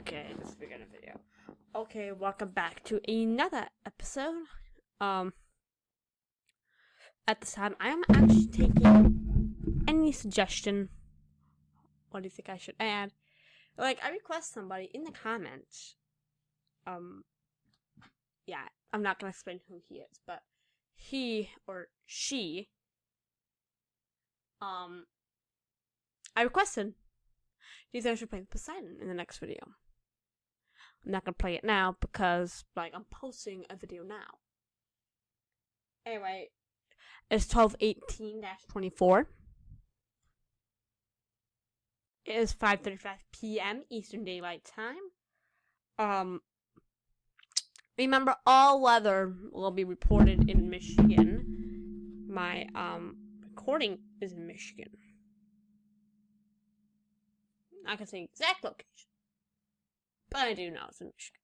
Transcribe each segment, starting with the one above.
Okay, let's begin a video. Okay, welcome back to another episode. At this time, I am actually taking any suggestion. What do you think I should add? Like, I request somebody in the comments. Yeah, I'm not gonna explain who he is, but he or she, I requested. Do you think I should play Poseidon in the next video? I'm not gonna play it now because, like, I'm posting a video now. Anyway, it's 12:18-24. It is 5:35 p.m. Eastern Daylight Time. Remember, all weather will be reported in Michigan. My recording is in Michigan. I can say exact location, but I do know it's in Michigan.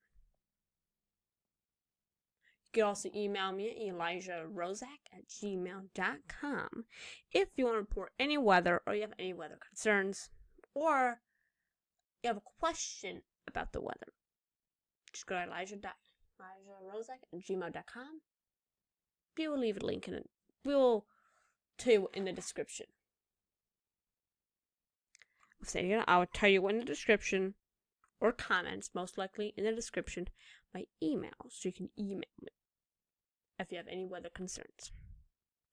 You can also email me at elijahroszak@gmail.com if you want to report any weather or you have any weather concerns or you have a question about the weather. Just go to elijahroszak@gmail.com. We will leave a link in it. We will tell you in the description. I will tell you in the description or comments, most likely in the description, my email, so you can email me if you have any weather concerns.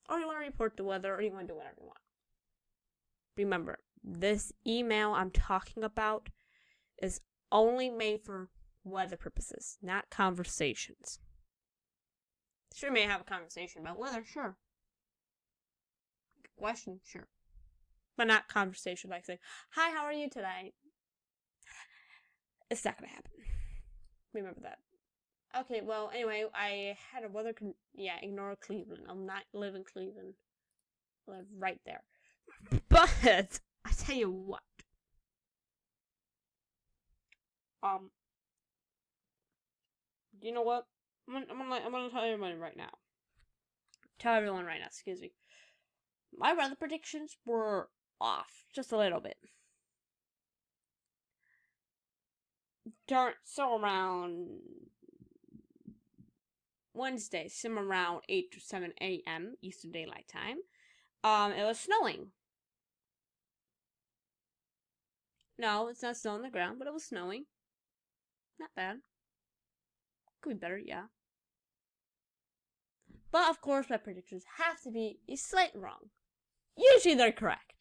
Or you want to report the weather, or you want to do whatever you want. Remember, this email I'm talking about is only made for weather purposes, not conversations. Sure, you may have a conversation about weather, sure. Question, sure. But not conversation like saying, "Hi, how are you today?" It's not gonna happen. Remember that. Okay, well, anyway, I had a weather ignore Cleveland. I'm not live in Cleveland. I live right there. But I tell you what. You know what? I'm gonna tell everyone right now. Excuse me. My weather predictions were off just a little bit. So around Wednesday, around 8 to 7 a.m. Eastern Daylight Time, it was snowing. No, it's not snow on the ground, but it was snowing. Not bad. Could be better, yeah. But of course, my predictions have to be slightly wrong. Usually they're correct.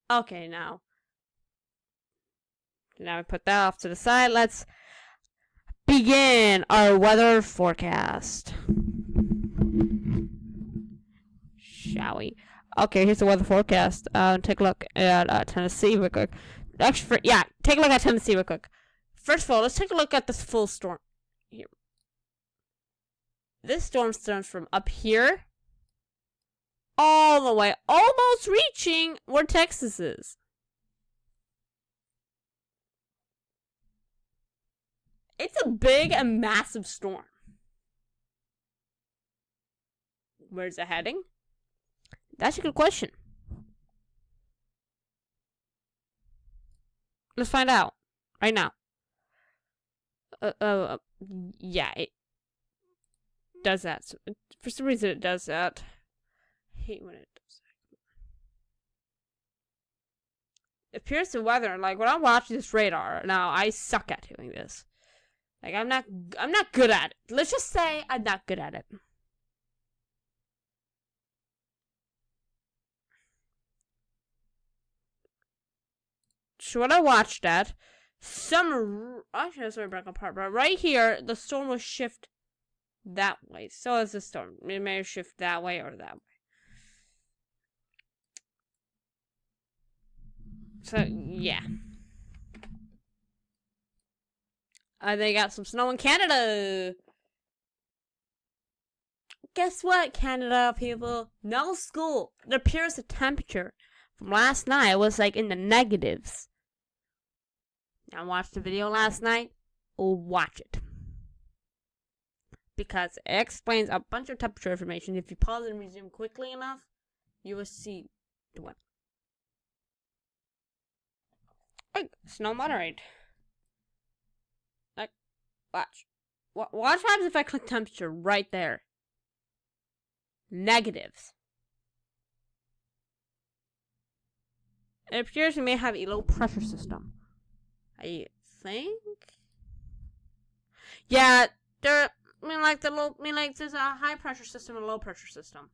Okay, now we put that off to the side. Let's begin our weather forecast. Shall we? Okay, here's the weather forecast. Take a look at Tennessee real quick. Actually, take a look at Tennessee real quick. First of all, let's take a look at this full storm. Here. This storm stems from up here all the way, almost reaching where Texas is. It's a big and massive storm. Where's it heading? That's a good question. Let's find out right now. Yeah, it does that. For some reason, it does that. I hate when it does that. It appears the weather, like when I'm watching this radar, now I suck at doing this. Like I'm not good at it. Let's just say I'm not good at it. So when I watched that, actually that's where it broke apart, but right here, the storm will shift that way. So is the storm. It may shift that way or that way. So, yeah. They got some snow in Canada. Guess what, Canada people? No school. It appears the temperature from last night was like in the negatives. I watched the video last night. Watch it. Because it explains a bunch of temperature information. If you pause and resume quickly enough, you will see the weather. Like, snow moderate. Like, watch. Watch what happens if I click temperature right there. Negatives. It appears we may have a low pressure system. I think. Yeah, there's a high pressure system and a low pressure system.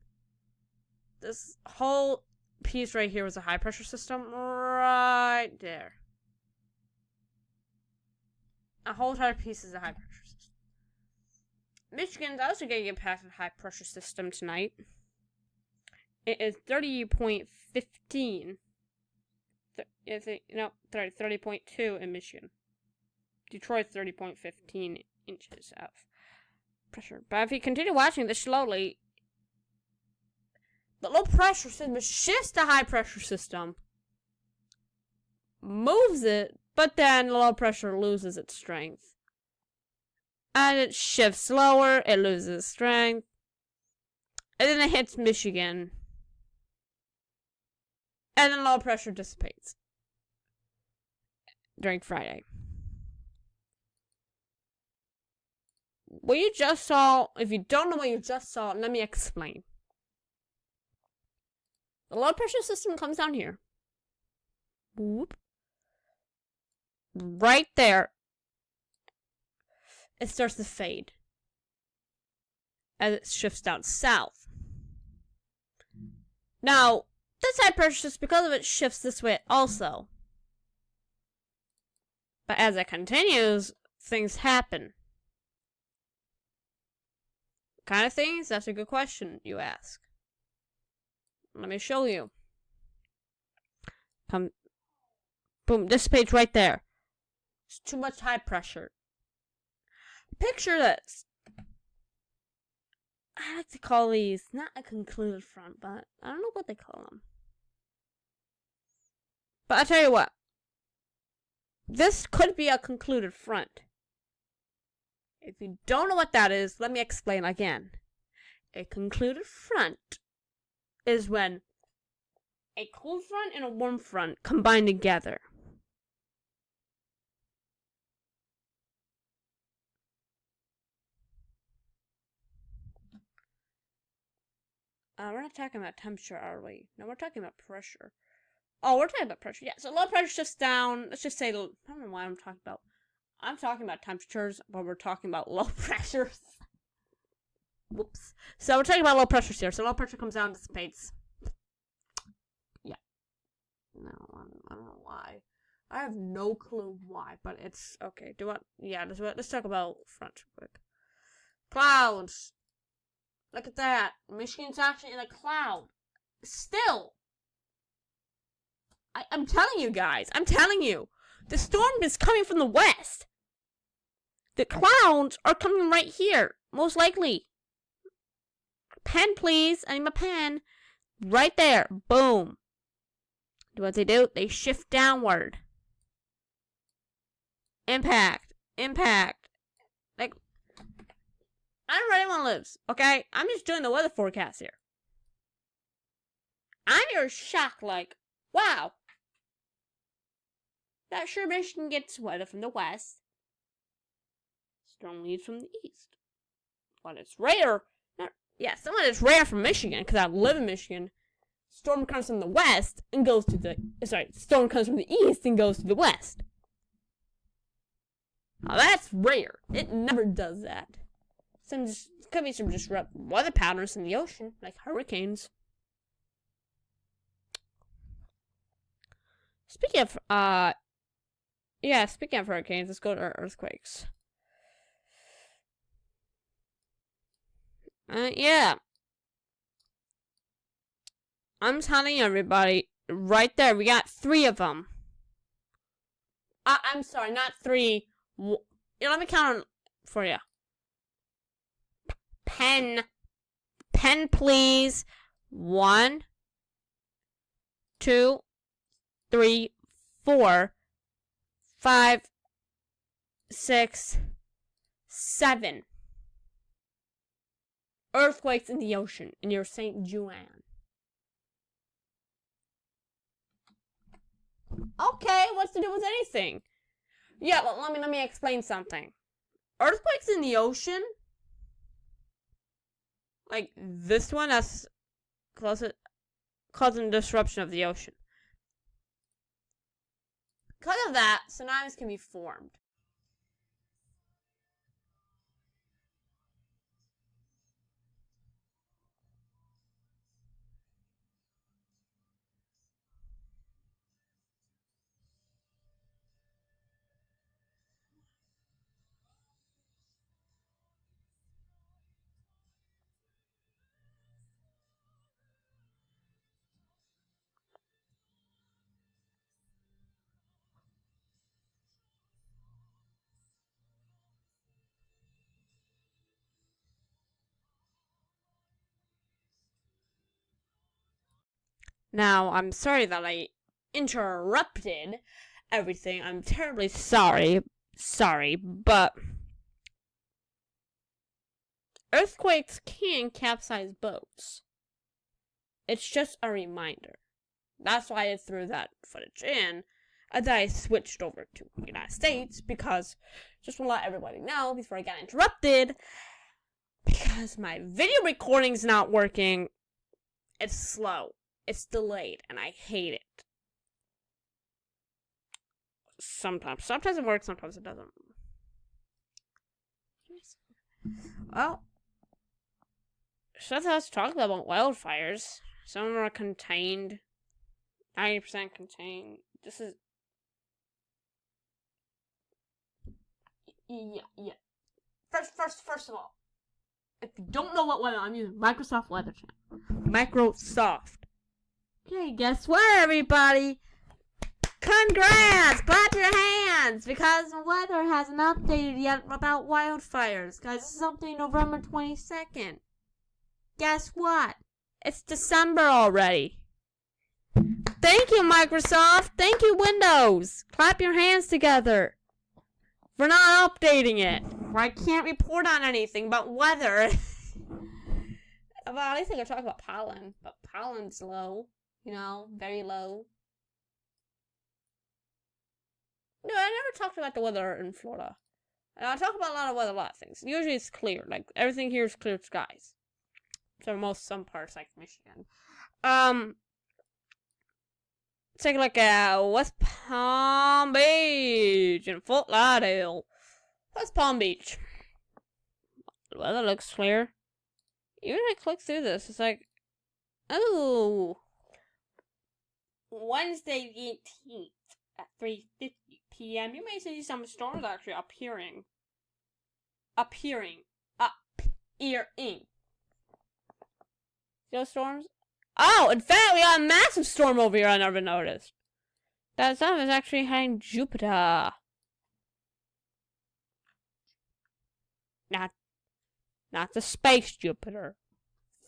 This whole piece right here was a high pressure system right there. A whole entire piece is a high pressure system. Michigan's also getting impacted with a high pressure system tonight. It is 30.15. 30.2 in Michigan. Detroit's 30.15 inches of pressure. But if you continue watching this slowly, the low pressure system shifts the high pressure system, moves it, but then the low pressure loses its strength. And it shifts lower, it loses strength, and then it hits Michigan. And then low pressure dissipates during Friday. What you just saw, if you don't know what you just saw, let me explain. The low pressure system comes down here. Whoop. Right there. It starts to fade as it shifts down south. Now, this high pressure system, because of it, shifts this way also. But as it continues, things happen. What kind of things? That's a good question, you ask. Let me show you. Boom, dissipates right there. It's too much high pressure. Picture this. I like to call these, not a concluded front, but I don't know what they call them. But I'll tell you what. This could be a concluded front. If you don't know what that is, let me explain again. A concluded front is when a cold front and a warm front combine together. We're not talking about temperature, are we? No, we're talking about pressure. Oh, we're talking about pressure. Yeah, so low pressure shifts down. Let's just say, I don't know why I'm talking about. I'm talking about temperatures, but we're talking about low pressures. Whoops. So we're talking about low pressures here. So low pressure comes down, dissipates. Yeah. No, I don't know why. I have no clue why, but it's okay. Let's talk about front quick. Clouds. Look at that. Michigan's actually in a cloud. Still. I'm telling you guys. I'm telling you. The storm is coming from the west. The clouds are coming right here. Most likely. Pen, please. I need my pen. Right there. Boom. What do? They shift downward. Impact. Like, I don't know where anyone lives, okay? I'm just doing the weather forecast here. I'm here shocked, like, wow. That sure Michigan gets weather from the west. Storm leads from the east. But it's rare. Some of it's rare from Michigan, because I live in Michigan. Storm comes from the west and goes to the... storm comes from the east and goes to the west. Now that's rare. It never does that. Could be some disruptive weather patterns in the ocean, like hurricanes. Speaking of hurricanes, let's go to earthquakes. Yeah. I'm telling you, everybody, right there, we got 3 of them. I'm sorry, not 3. Let me count them for you. Pen, please. 1, 2, 3, 4, 5, 6, 7. Earthquakes in the ocean near St. Juan. Okay, what's to do with anything. Yeah, let me explain something. Earthquakes in the ocean, like this one, that's causing disruption of the ocean. Because of that, tsunamis can be formed. Now, I'm sorry that I interrupted everything. I'm terribly sorry, but earthquakes can capsize boats. It's just a reminder. That's why I threw that footage in, and then I switched over to the United States, because just want to let everybody know before I got interrupted, because my video recording's not working. It's slow. It's delayed, and I hate it. Sometimes it works, sometimes it doesn't. Well, something else to talk about wildfires. Some of them are contained, 90% contained. This is, yeah. First of all, if you don't know what weather, I'm using Microsoft Weather Channel. Microsoft. Okay, guess what, everybody? Congrats! Clap your hands! Because the weather hasn't updated yet about wildfires. Guys, this is updating November 22nd. Guess what? It's December already. Thank you, Microsoft! Thank you, Windows! Clap your hands together. For not updating it. Where I can't report on anything but weather. Well, at least I can talk about pollen. But pollen's low. You know, very low. No, I never talked about the weather in Florida. And I talk about a lot of things. Usually it's clear. Like, everything here is clear skies. For some parts, like Michigan. Take a look at West Palm Beach in Fort Lauderdale. West Palm Beach. The weather looks clear. Even if I click through this, it's like, oh. Wednesday the 18th at 3:50 p.m. You may see some storms actually appearing. See those storms? Oh, in fact, we got a massive storm over here I never noticed. That storm is actually heading Jupiter. Not the space Jupiter.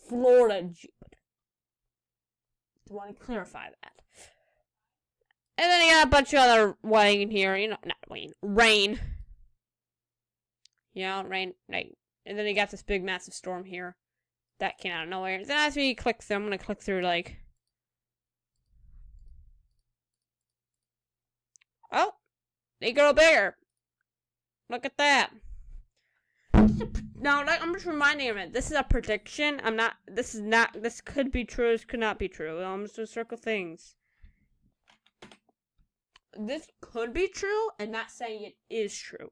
Florida Jupiter. I want to clarify that. And then you got a bunch of other rain here. You know, not rain. Yeah, rain. And then you got this big, massive storm here. That came out of nowhere. Then as we click through, I'm going to click through, like... Oh! They grow bigger. Look at that. No, I'm just reminding him it. This is a prediction. This could be true, this could not be true. I'm just going to circle things. This could be true, and not saying it is true.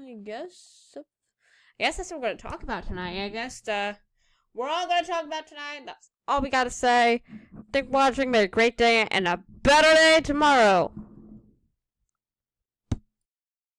I guess that's what we're going to talk about tonight. I guess, we're all going to talk about tonight. That's all we got to say. Thanks for watching. Make a great day and a better day tomorrow.